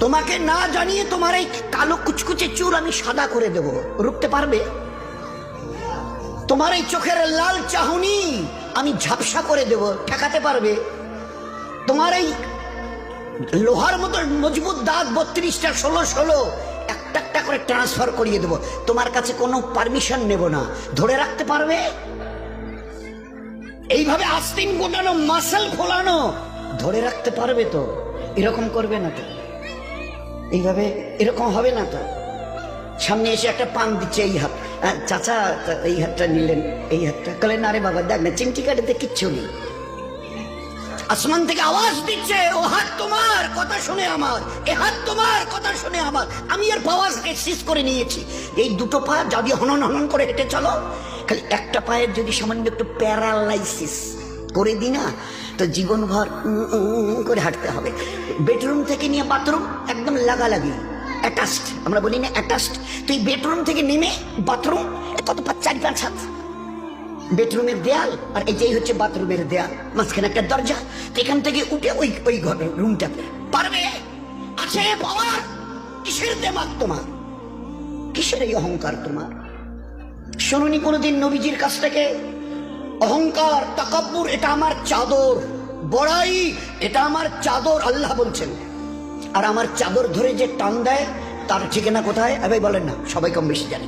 তোমাকে না জানিয়ে তোমার এই কালো কুচকুচে চুল আমি সাদা করে দেব, রুখতে পারবে? তোমার এই চোখের লাল চাহনি আমি ঝাপসা করে দেব, ঠেকাতে পারবে? তোমার এই লোহার মতো মজবুত দাঁত 32টা 16 একটা একটা করে ট্রান্সফার করিয়ে দেব, তোমার কাছে কোনো পারমিশন নেব না, ধরে রাখতে পারবে? এইভাবে আস্তিন গোটানো মাসল ফোলানো ধরে রাখতে পারবে তো? এরকম করবে না তো? এইভাবে এরকম হবে না তো? সামনে এসে একটা পান দিচ্ছে, এই হাত, চাচা এই হাতটা নিলেন, এই হাতটা কলে না রে বাবা দেখ না চিমটি কাটিতে কিচ্ছু নেই। আসমান থেকে আওয়াজ দিচ্ছে, ও হাত তোমার কথা শুনে আমার, এ হাত তোমার কথা শুনে আমার। আমি এর পাওয়াজকে সিজ করে নিয়েছি। এই দুটো পা যদি হনন হনন করে হেঁটে চলো, খালি একটা পায়ের যদি সামান্য একটু প্যারালাইসিস করে দিই না, তো জীবনভর করে হাঁটতে হবে। বেডরুম থেকে নিয়ে বাথরুম একদম লাগালাগি, অ্যাটাচড, আমরা বলি না অ্যাটাচড। তুই বেডরুম থেকে নেমে বাথরুম কত 4-5 হাত, বেডরুমের দেয়াল আর এটাই হচ্ছে বাথরুমের দেয়াল, মাঝখানে একটা দরজা। এখান থেকে উঠে ওই ঘরের রুমটাতে পারবে? আছে পাওয়ার? কিসের দেমাগ তোমার? কিসের এই অহংকার তোমার? শুনুনি কোনোদিন নবীজির কাছ থেকে অহংকার, তাকাব্বুর এটা আমার চাদর, বড়াই এটা আমার চাদর, আল্লাহ বলছেন। আর আমার চাদর ধরে যে টান দেয় তার ঠিকানা কোথায়? ভাই বলেন না, সবাই কম বেশি জানে।